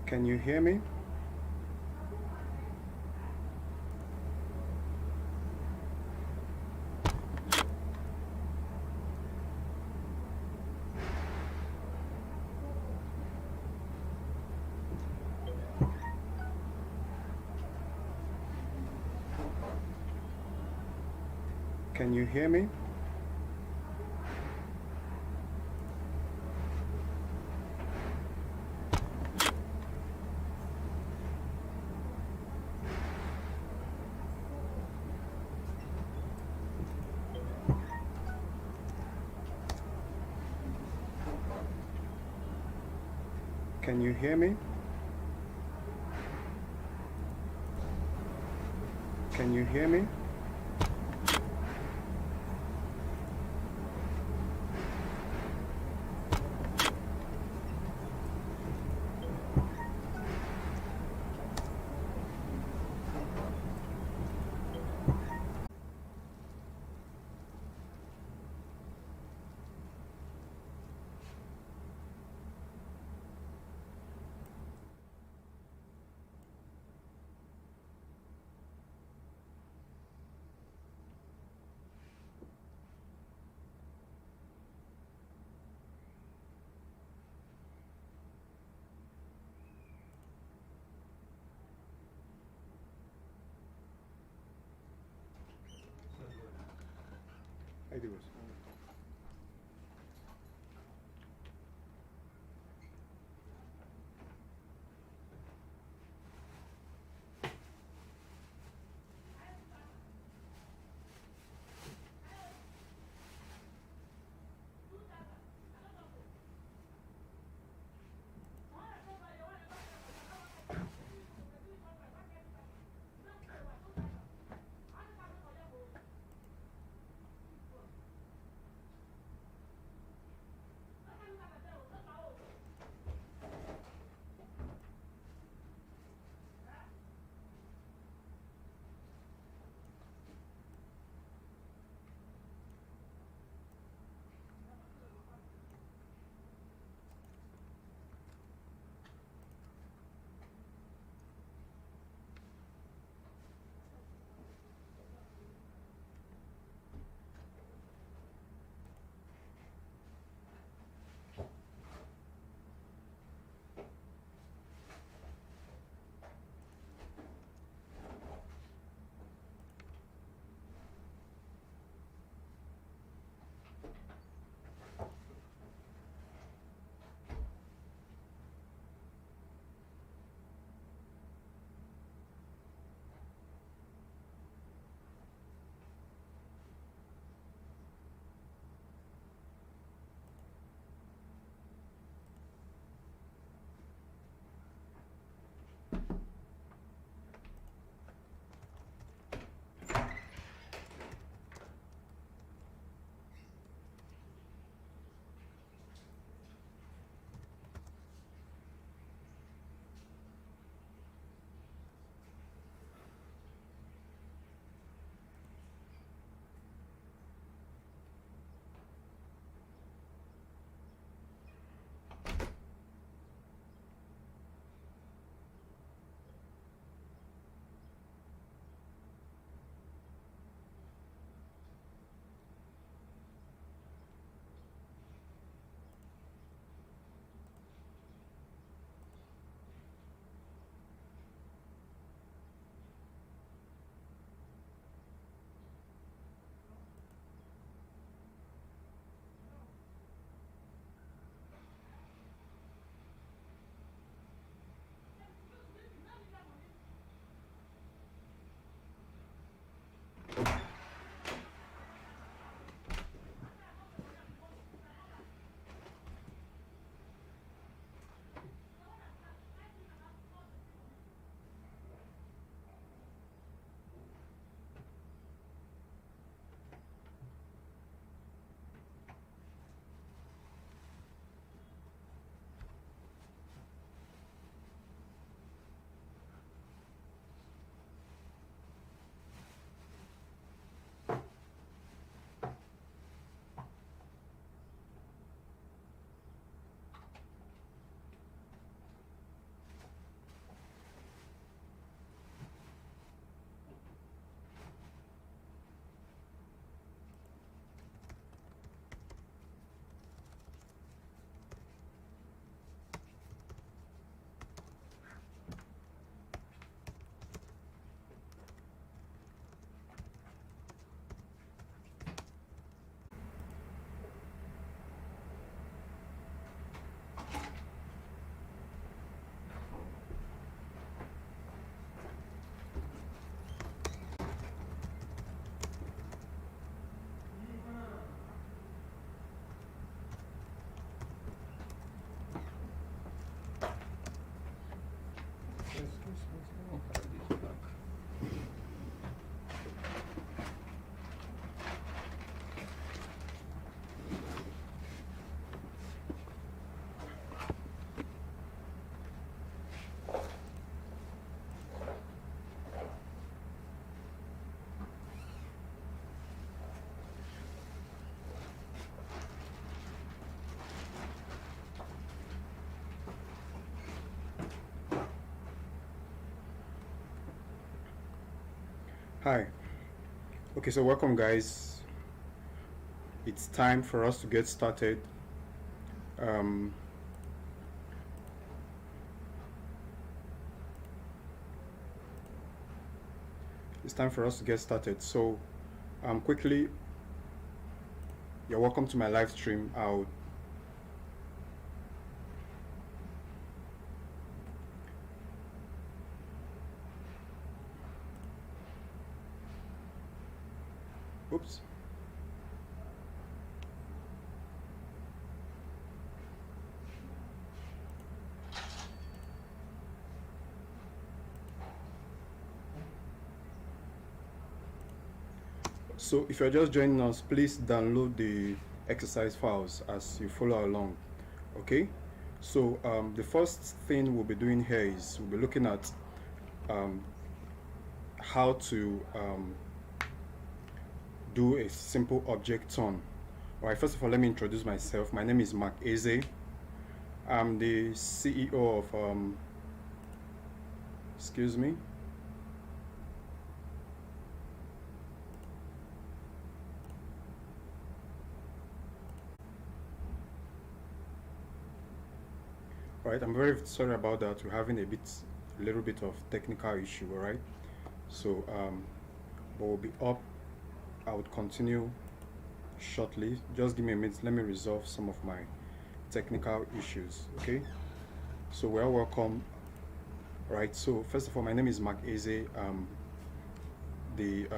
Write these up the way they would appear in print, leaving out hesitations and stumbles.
Can you hear me? Can you hear me? Can you hear me? Can you hear me? Ahí digo eso. Hi. Okay, so welcome guys. It's time for us to get started. It's time for us to get started. So quickly, you're welcome to my live stream. Oops. So if you're just joining us, please download the exercise files as you follow along. Okay, so the first thing we'll be doing here is we'll be looking at how to do a simple object turn. All right, first of all, let me introduce myself. My name is Mark Eze. I'm the CEO of excuse me. All right, I'm very sorry about that. We're having a little bit of technical issue. All right, so but we'll be up. I would continue shortly. Just give me a minute. Let me resolve some of my technical issues. Okay, so we're welcome. All right, so first of all, my name is Mark Eze. The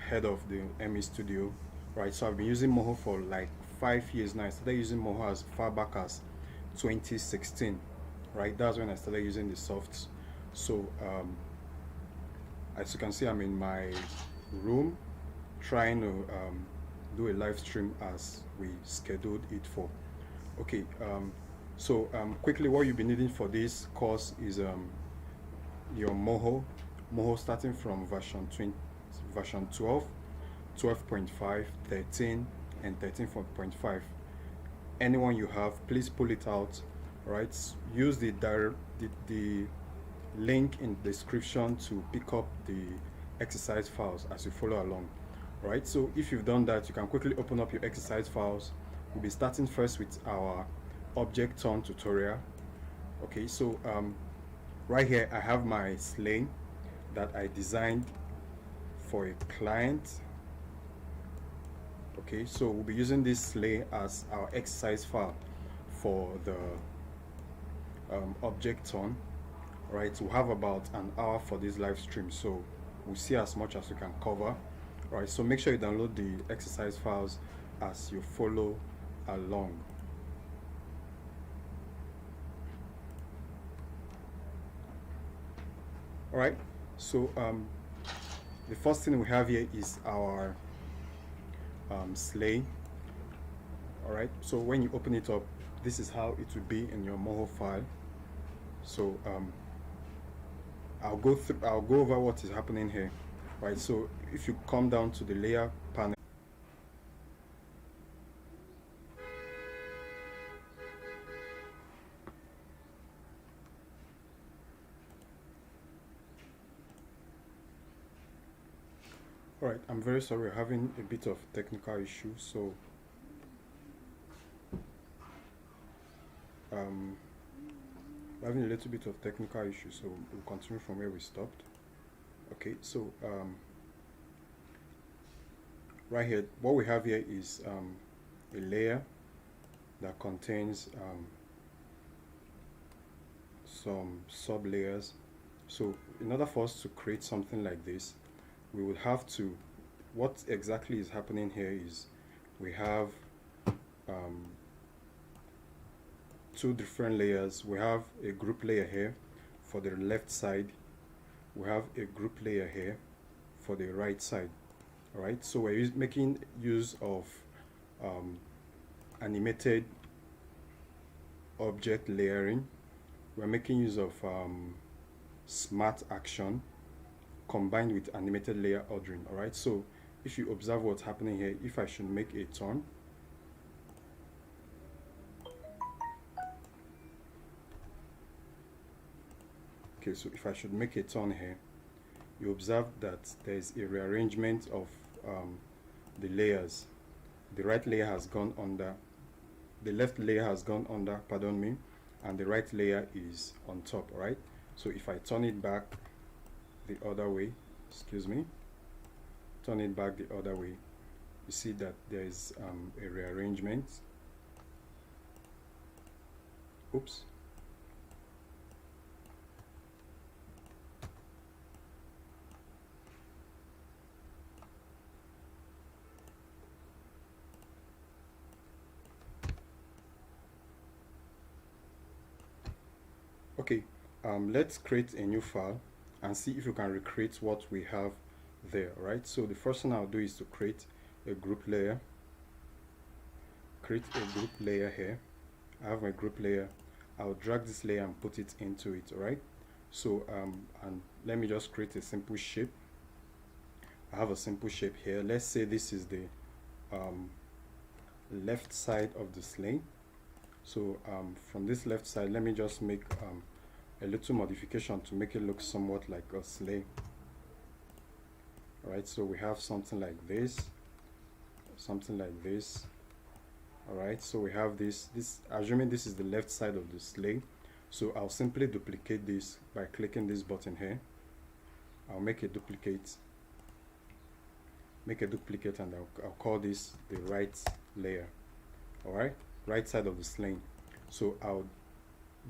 head of the ME studio. Right, so I've been using Moho for like 5 years now. I started using Moho as far back as 2016. Right, that's when I started using the softs. So as you can see, I'm in my room trying to do a live stream as we scheduled it for. Okay, so quickly, what you'll be needing for this course is your Moho starting from version 12, 12.5, 13, and 13.5. Anyone you have, please pull it out. Right, use the link in the description to pick up the exercise files as you follow along. Right, so if you've done that, you can quickly open up your exercise files. We'll be starting first with our object turn tutorial. Okay, so right here I have my sleigh that I designed for a client. Okay, so we'll be using this sleigh as our exercise file for the object turn. Right, we'll have about an hour for this live stream, so we'll see as much as we can cover. Right, so make sure you download the exercise files as you follow along. All right, so the first thing we have here is our sleigh. All right, so when you open it up, this is how it will be in your Moho file. So I'll go over what is happening here. Right, so if you come down to the layer panel, all right, I'm very sorry, we're having a bit of technical issue, so we're having a little bit of technical issue, so we'll continue from where we stopped. Okay, so right here, what we have here is a layer that contains some sub layers. So in order for us to create something like this, we would have to, what exactly is happening here is we have two different layers. We have a group layer here for the left side, we have a group layer here for the right side. All right, so we're making use of animated object layering. We're making use of smart action combined with animated layer ordering. All right, so if you observe what's happening here, if I should make a turn, okay, so if I should make a turn here, you observe that there is a rearrangement of the layers. The right layer has gone under, the left layer has gone under, pardon me, and the right layer is on top. All right, so if I turn it back the other way, excuse me, turn it back the other way, you see that there is a rearrangement. Oops. Okay, let's create a new file and see if you can recreate what we have there. Right, so the first thing I'll do is to create a group layer. Create a group layer here. I have my group layer. I'll drag this layer and put it into it. All right, so and let me just create a simple shape. I have a simple shape here. Let's say this is the left side of the sleigh. So from this left side, let me just make a little modification to make it look somewhat like a sleigh. Alright, so we have something like this, something like this. Alright, so we have this, assuming this is the left side of the sleigh. So I'll simply duplicate this by clicking this button here. I'll make a duplicate, and I'll call this the right layer. Alright, right side of the sleigh. So I'll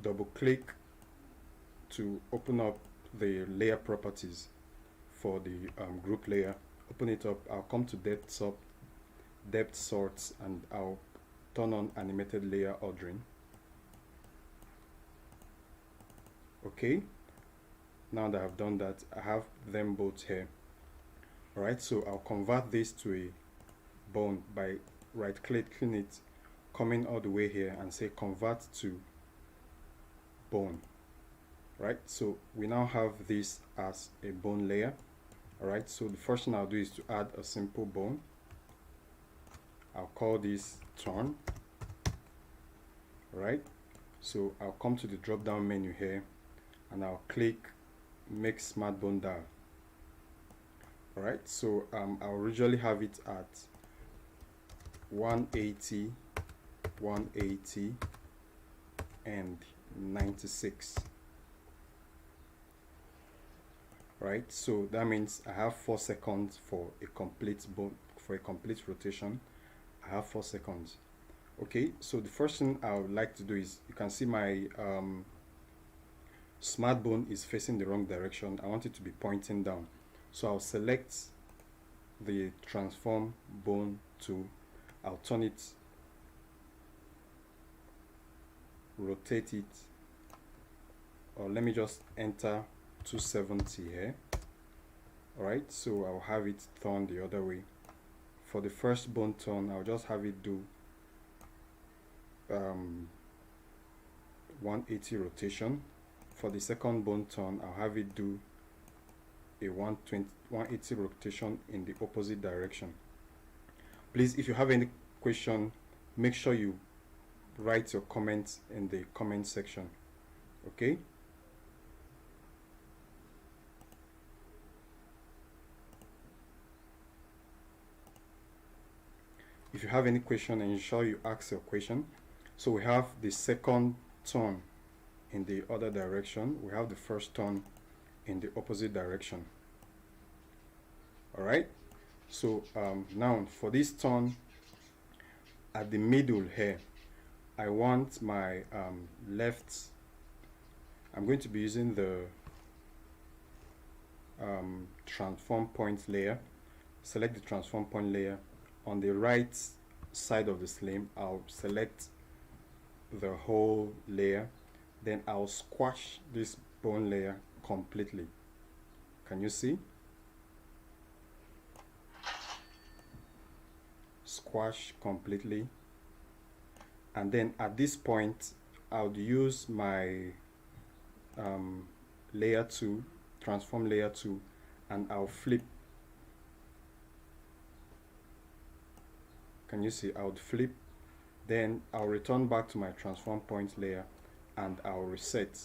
double click to open up the layer properties for the group layer. Open it up. I'll come to depth sorts, and I'll turn on animated layer ordering. Okay, now that I've done that, I have them both here. Alright, so I'll convert this to a bone by right clicking it, coming all the way here and say convert to bone. Right, so we now have this as a bone layer. Alright, so the first thing I'll do is to add a simple bone. I'll call this turn. Alright, so I'll come to the drop down menu here and I'll click make smart bone dial. Alright, so I'll usually have it at 180, 180 and 96. Right, so that means I have 4 seconds for a complete bone, for a complete rotation. I have 4 seconds. Okay, so the first thing I would like to do is, you can see my smart bone is facing the wrong direction. I want it to be pointing down, so I'll select the transform bone tool. I'll turn it, rotate it, or let me just enter 270 here. Alright, so I'll have it turn the other way. For the first bone turn, I'll just have it do 180 rotation. For the second bone turn, I'll have it do a 180 rotation in the opposite direction. Please, if you have any question, make sure you write your comments in the comment section. Okay. If you have any question, ensure you ask your question. So we have the second turn in the other direction. We have the first turn in the opposite direction. Alright, so now for this turn at the middle here, I want my left, I'm going to be using the transform point layer. Select the transform point layer. On the right side of the sleeve, I'll select the whole layer, then I'll squash this bone layer completely. Can you see? Squash completely. And then at this point, I'll use my layer 2, transform layer 2, and I'll flip. Can you see? I would flip, then I'll return back to my transform point layer and I'll reset.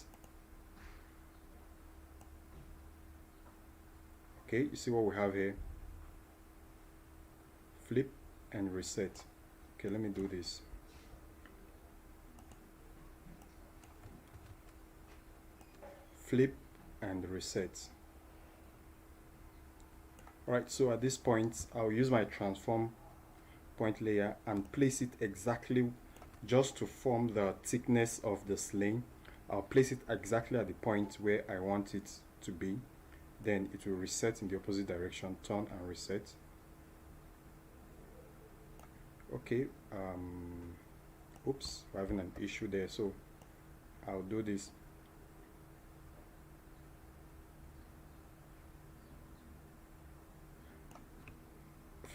Okay, you see what we have here? Flip and reset. Okay, let me do this. Flip and reset. Alright, so at this point, I'll use my transform point layer and place it exactly just to form the thickness of the sling. I'll place it exactly at the point where I want it to be. Then it will reset in the opposite direction, turn and reset. Okay, oops, we're having an issue there, so I'll do this.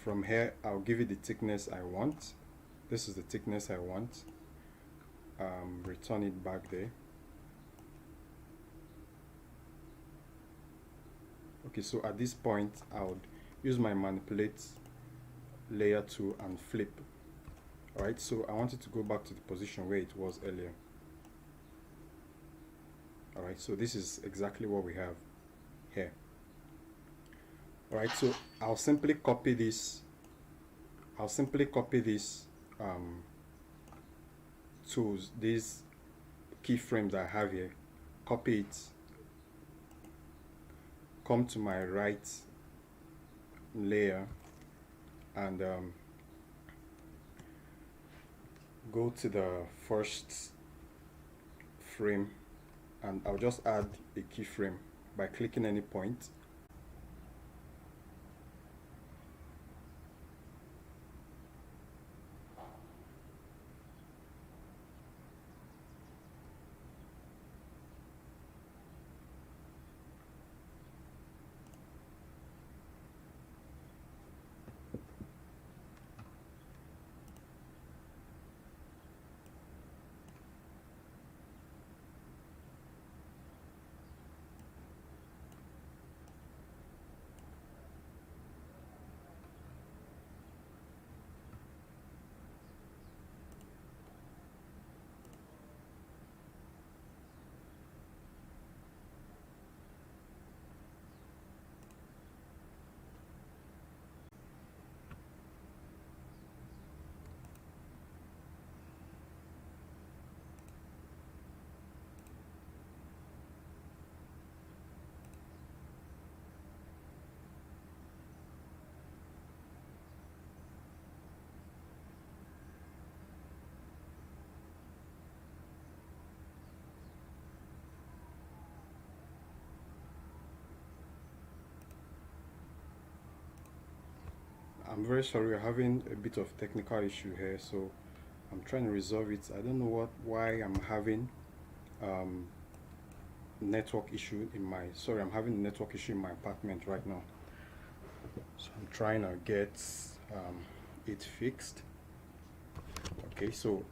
From here, I'll give it the thickness I want. This is the thickness I want. Return it back there. Okay, so at this point, I would use my manipulate layer 2 and flip. Alright, so I want it to go back to the position where it was earlier. Alright, so this is exactly what we have here. Alright, so I'll simply copy this. Tools, these keyframes I have here, copy it, come to my right layer and go to the first frame, and I'll just add a keyframe by clicking any point. I'm very sorry, we're having a bit of technical issue here, so I'm trying to resolve it. I don't know why I'm having network issue in my I'm having a network issue in my apartment right now, so I'm trying to get it fixed. Okay, so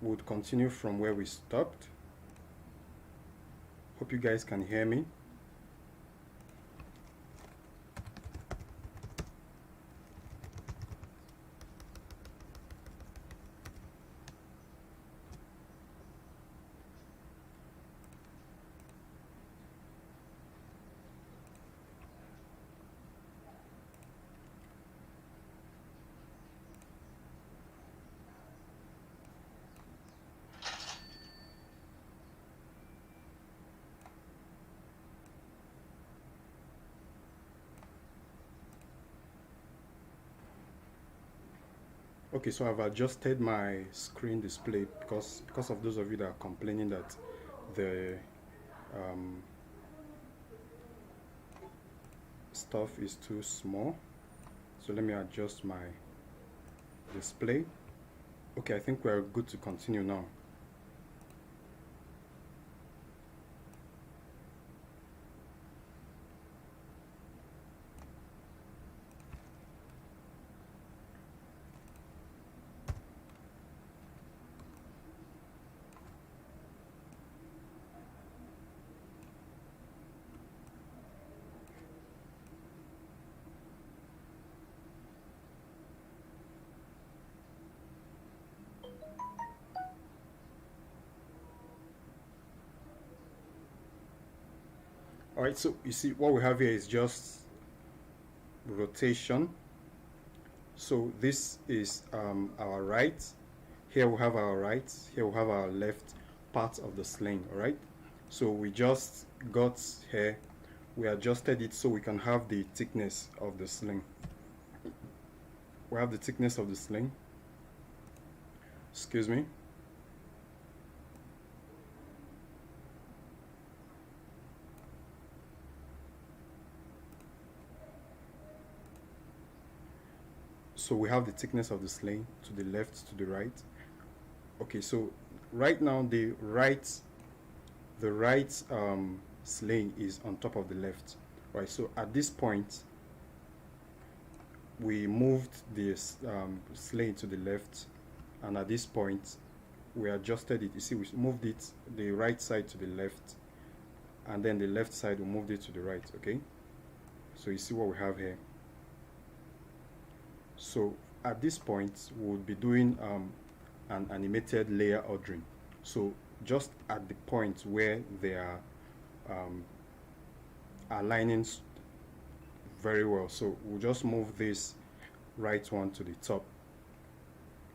we'll continue from where we stopped. Hope you guys can hear me. Okay, so I've adjusted my screen display because of those of you that are complaining that the stuff is too small. So let me adjust my display. Okay, I think we're good to continue now. All right, so you see what we have here is just rotation. So this is our right. Here we have our right. Here we have our left part of the sling. All right. So we just got here. We adjusted it so we can have the thickness of the sling. We have the thickness of the sling. Excuse me. So we have the thickness of the sling to the left, to the right. Okay, so right now the right sling is on top of the left. Right, so at this point we moved this sling to the left, and at this point we adjusted it. You see, we moved it the right side to the left, and then the left side we moved it to the right. Okay, so you see what we have here. So at this point we would be doing an animated layer ordering. So just at the point where they are aligning very well, so we'll just move this right one to the top.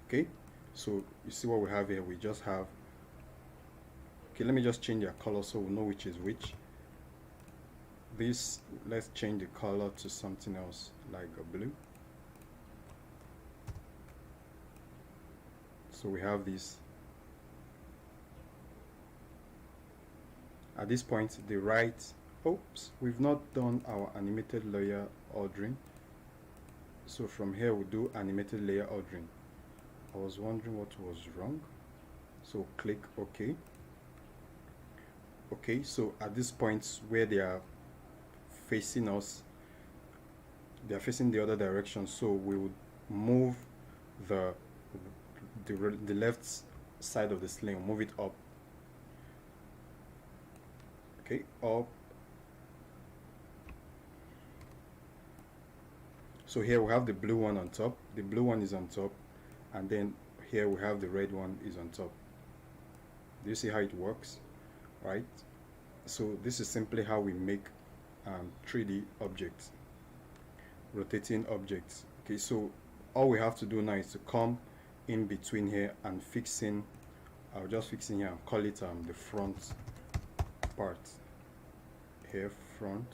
Okay, so you see what we have here. We just have, okay, let me just change their color so we'll know which is which. This, let's change the color to something else, like a blue. So we have this. At this point, the right, oops, we've not done our animated layer ordering. So from here we do animated layer ordering. I was wondering what was wrong. So click OK. Okay, so at this point where they are facing us, they are facing the other direction, so we would move the left side of the sling, move it up. Okay, up. So here we have the blue one on top. The blue one is on top, and then here we have the red one is on top. Do you see how it works? Right? So this is simply how we make 3D objects, rotating objects. Okay, so all we have to do now is to come in between here and fixing. I'll just fix in here and call it the front part. Here, front.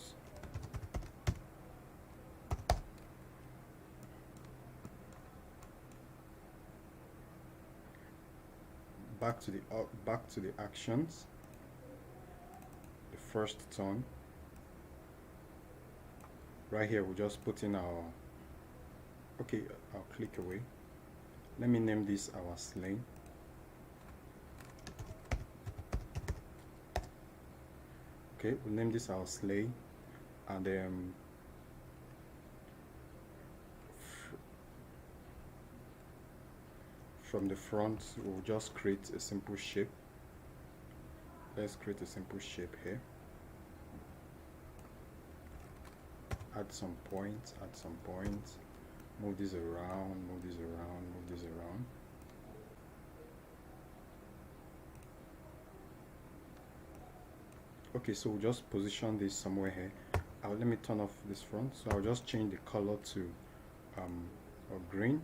Back to the actions. The first turn. Right here, we'll just put in our. Okay, I'll click away. Let me name this our sling. Okay, we'll name this our sleigh, and from the front we'll just create a simple shape. Let's create a simple shape here. Add some points, move this around, move this around, move this around. Okay, so we'll just position this somewhere here. Let me turn off this front, so I'll just change the color to a green.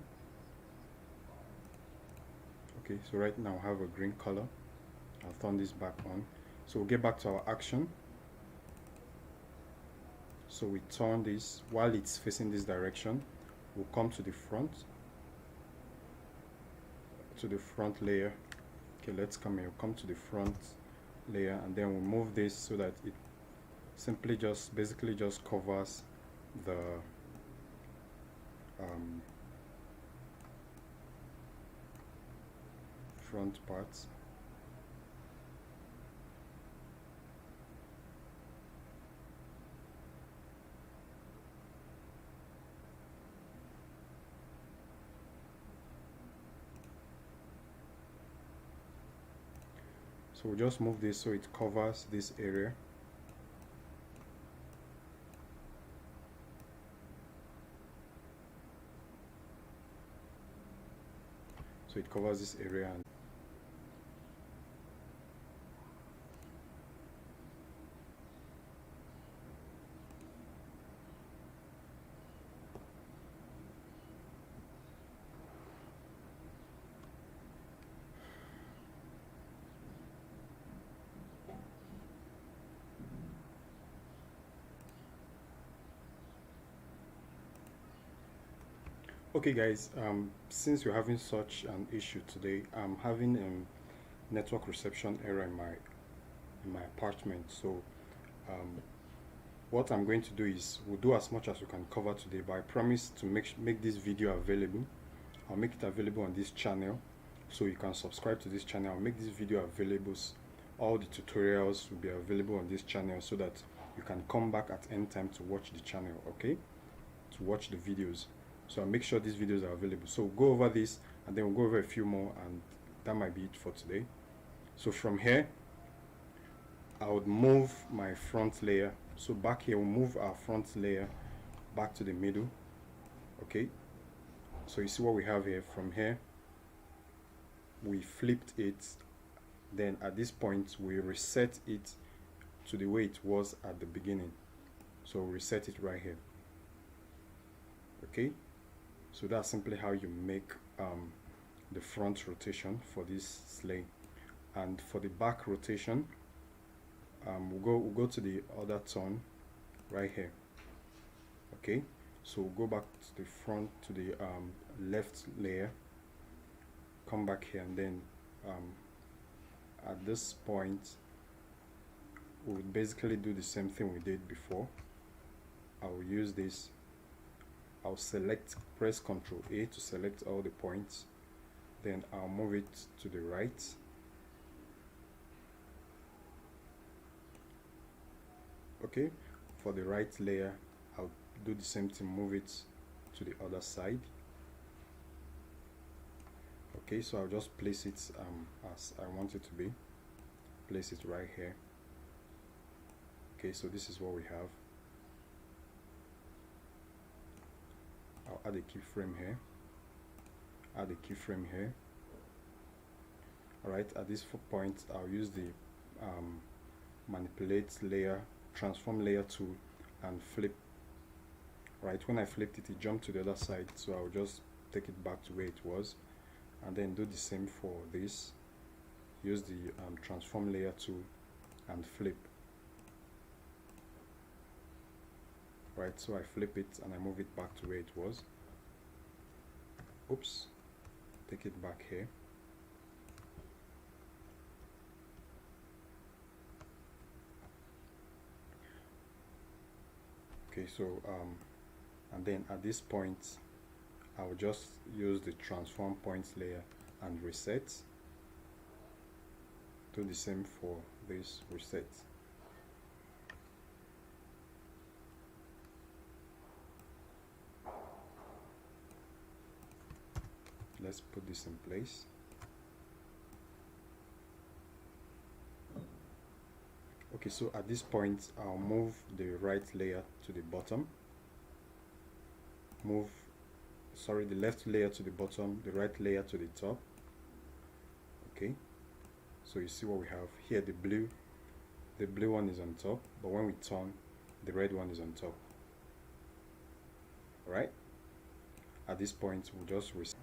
Okay, so right now I have a green color. I'll turn this back on. So we'll get back to our action. So we turn this while it's facing this direction. We'll come to the front layer. Okay, let's come here. We'll come to the front layer, and then we'll move this so that it simply basically just covers the front parts. So we'll just move this so it covers this area. So it covers this area. And okay guys, since we're having such an issue today, I'm having network reception error in my apartment. So what I'm going to do is we'll do as much as we can cover today, but I promise to make this video available. I'll make it available on this channel, so you can subscribe to this channel. I'll make this video available. All the tutorials will be available on this channel so that you can come back at any time to watch the channel, okay, to watch the videos. So I'll make sure these videos are available. So we'll go over this and then we'll go over a few more, and that might be it for today. So from here, I would move my front layer. So back here, we'll move our front layer back to the middle, okay. So you see what we have here. From here, we flipped it. Then at this point, we reset it to the way it was at the beginning. So reset it right here, okay. So that's simply how you make the front rotation for this sleigh. And for the back rotation, we'll go to the other turn right here, okay. So we'll go back to the front, to the left layer, come back here, and then at this point we'll basically do the same thing we did before. I will use this. I'll press Ctrl A to select all the points, then I'll move it to the right, okay. For the right layer, I'll do the same thing, move it to the other side, okay. So I'll just place it as I want it to be. Place it right here, okay. So this is what we have. I'll add a keyframe here, add a keyframe here. Alright, at this point I'll use the manipulate layer, transform layer tool, and flip. Right, when I flipped it, it jumped to the other side, so I'll just take it back to where it was, and then do the same for this. Use the transform layer tool and flip. Right, so I flip it and I move it back to where it was. Oops, take it back here. Okay, so and then at this point I will just use the transform points layer and reset. Do the same for this reset. Let's put this in place. Okay, so at this point I'll move the right layer to the bottom, the left layer to the bottom, the right layer to the top, okay. So you see what we have here. The blue one is on top, but when we turn, the red one is on top. All right, at this point we'll just reset.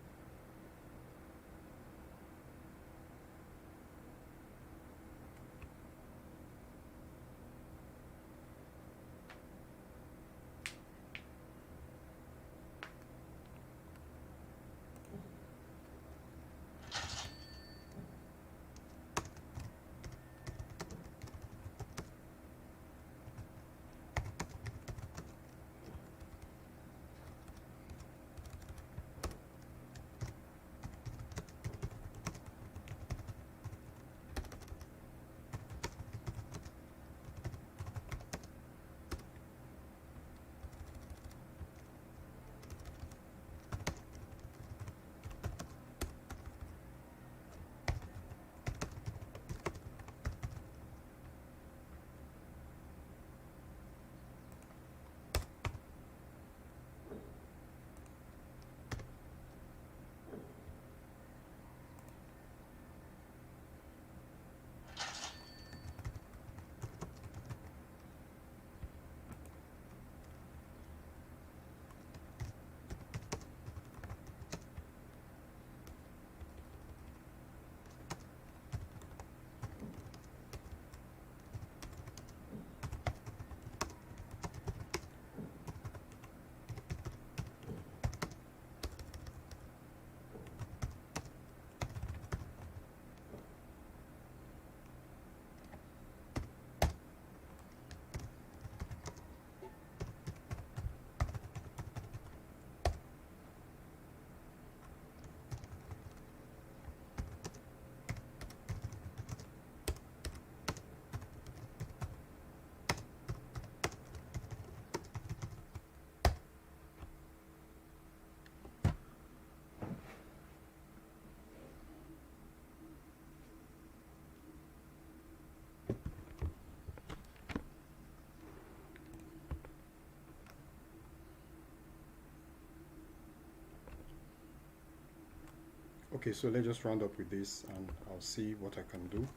Okay, so let's just round up with this and I'll see what I can do.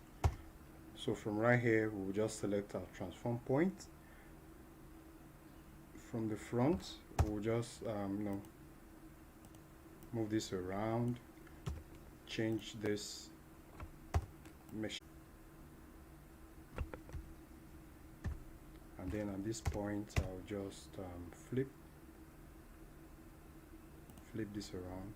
So from right here, we'll just select our transform point. From the front, we'll just move this around, change this mesh, and then at this point I'll just flip this around.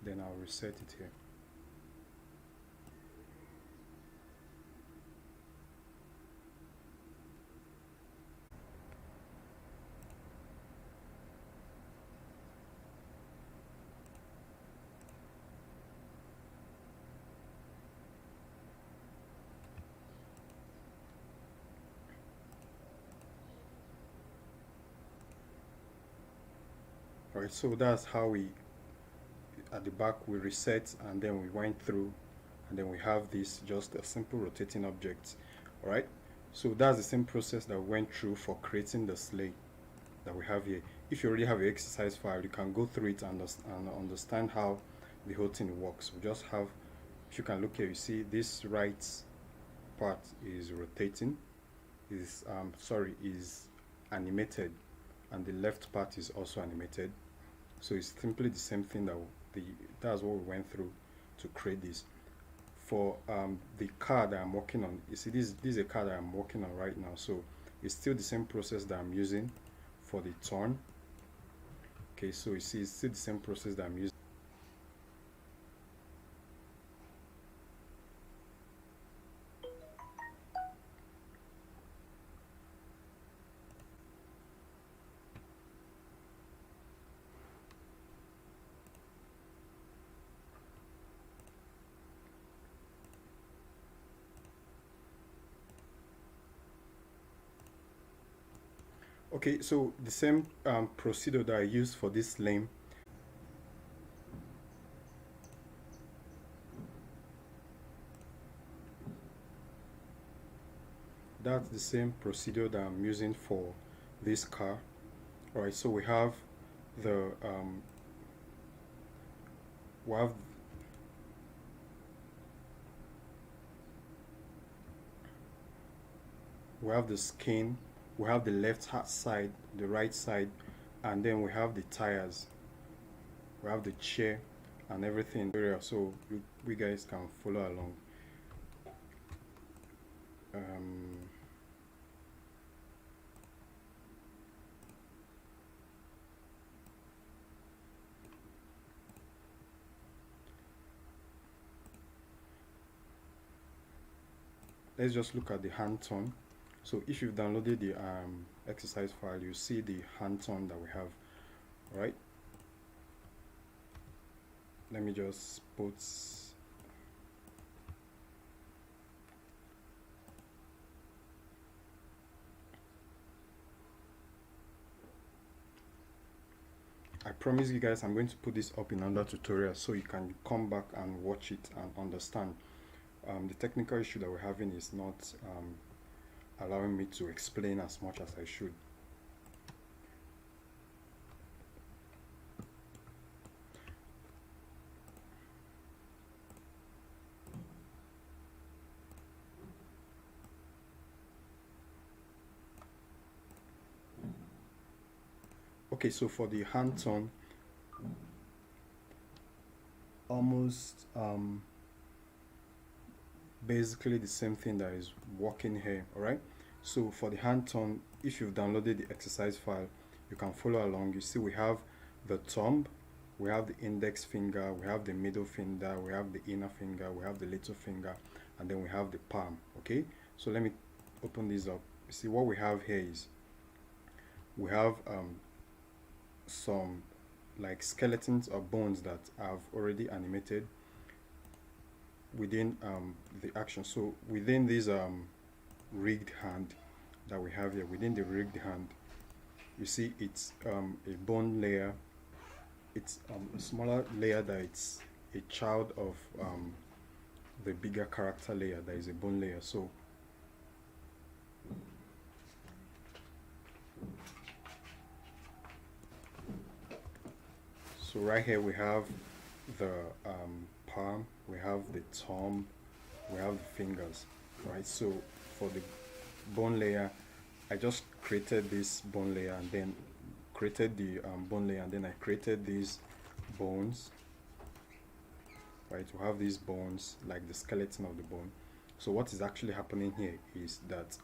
Then I'll reset it here. Alright, so that's how we, at the back, we reset and then we went through, and then we have this, just a simple rotating object. Alright, so that's the same process that we went through for creating the sleigh that we have here. If you already have your exercise file, you can go through it and understand how the whole thing works. We just have, if you can look here, you see this right part is rotating, is animated, and the left part is also animated. So it's simply the same thing that's what we went through to create this. For the car that I'm working on, you see this is a car that I'm working on right now, so it's still the same process that I'm using for the turn. Okay, so you see it's still the same process that I'm using. Okay, so the same procedure that I used for this lane, that's the same procedure that I'm using for this car. All right, so we have the we have the skin, we have the left side, the right side, and then we have the tires, we have the chair and everything. So we guys can follow along. Let's just look at the hand turn. So if you've downloaded the exercise file, you see the hand turn that we have. All right, let me just put I promise you guys I'm going to put this up in another tutorial so you can come back and watch it and understand. The technical issue that we're having is not allowing me to explain as much as I should. Okay, so for the hand turn, almost basically the same thing that is working here. All right, so for the hand turn, if you've downloaded the exercise file, you can follow along. You see we have the thumb, we have the index finger, we have the middle finger, we have the inner finger, we have the little finger, and then we have the palm. Okay, so let me open this up. You see what we have here is we have some like skeletons or bones that I've already animated within the action. So within this rigged hand that we have here, within the rigged hand, you see it's a bone layer. It's a smaller layer that it's a child of the bigger character layer, that is a bone layer. So right here we have the palm, we have the thumb, we have the fingers, right? So for the bone layer, I just created this bone layer and then created the bone layer, and then I created these bones, right? We have these bones like the skeleton of the bone. So what is actually happening here is that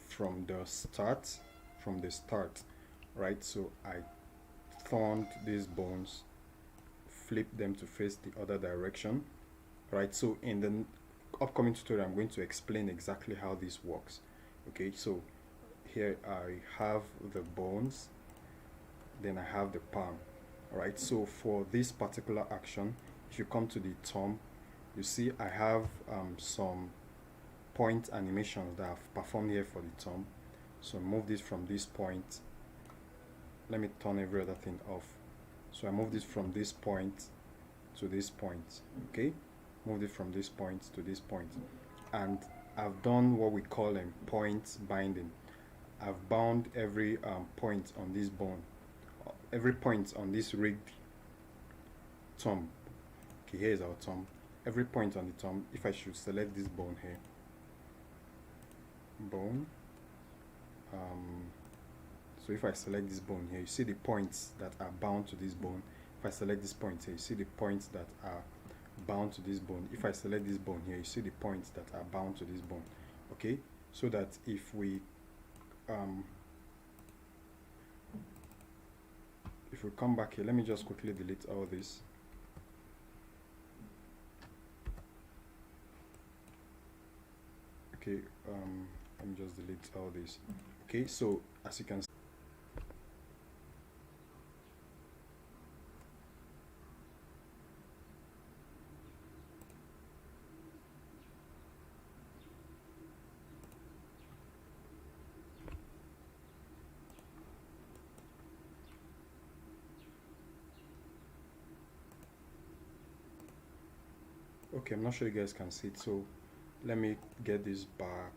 from the start, right? So I turned these bones, flip them to face the other direction, right? So in the upcoming tutorial, I'm going to explain exactly how this works. Okay, so here I have the bones, then I have the palm. All right, so for this particular action, if you come to the thumb, you see I have some point animations that I've performed here for the thumb. So move this from this point. Let me turn every other thing off. So I move this from this point to this point. Okay, move it from this point to this point, and I've done what we call point binding. I've bound every point on this bone, every point on this rigged thumb. Okay, here is our thumb. Every point on the thumb, if I should select this bone here, bone, so if I select this bone here, you see the points that are bound to this bone. If I select this point here, you see the points that are bound to this bone. If I select this bone here, you see the points that are bound to this bone. Okay, so that if we come back here, let me just quickly delete all this. Okay, let me just delete all this. Okay, so as you can see, okay, I'm not sure you guys can see it, so let me get this back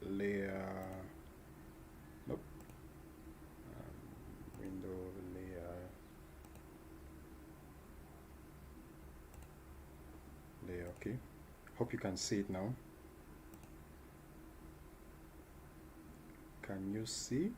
layer. Nope. Window layer. Okay, hope you can see it now. Can you see?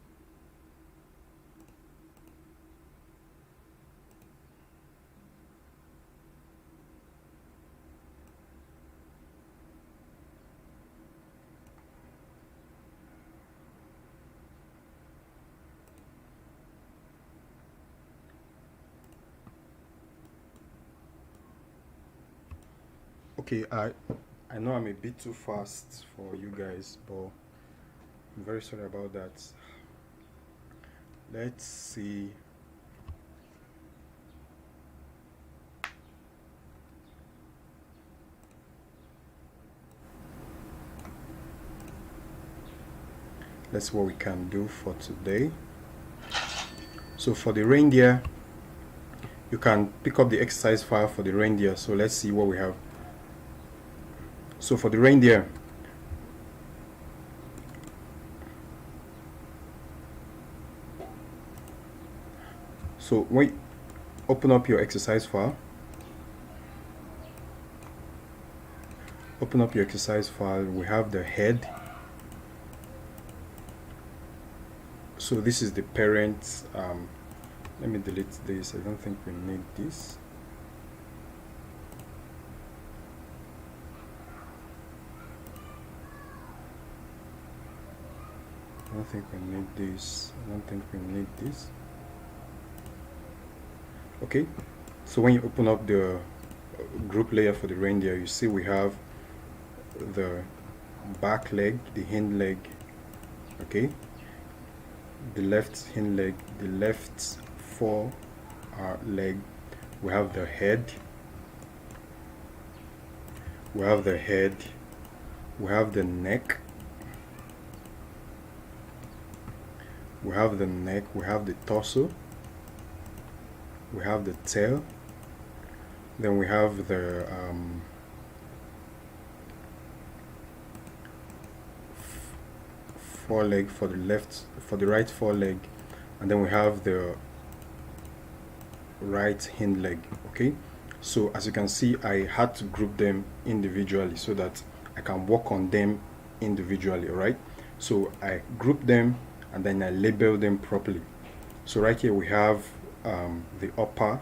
Okay, I know I'm a bit too fast for you guys, but I'm very sorry about that. Let's see. That's what we can do for today. So for the reindeer, you can pick up the exercise file for the reindeer. So let's see what we have. So for the reindeer, so when you open up your exercise file, we have the head. So this is the parent. Let me delete this. I don't think we need this. I don't think we need this. Okay, so when you open up the group layer for the reindeer, you see we have the back leg, the hind leg, okay, the left hind leg, the left fore leg. We have the head, we have the neck, we have the torso, we have the tail, Then we have the foreleg for the left, for the right foreleg, and then we have the right hind leg. Okay, so as you can see, I had to group them individually so that I can work on them individually. All right, so I group them and then I label them properly. So right here we have the upper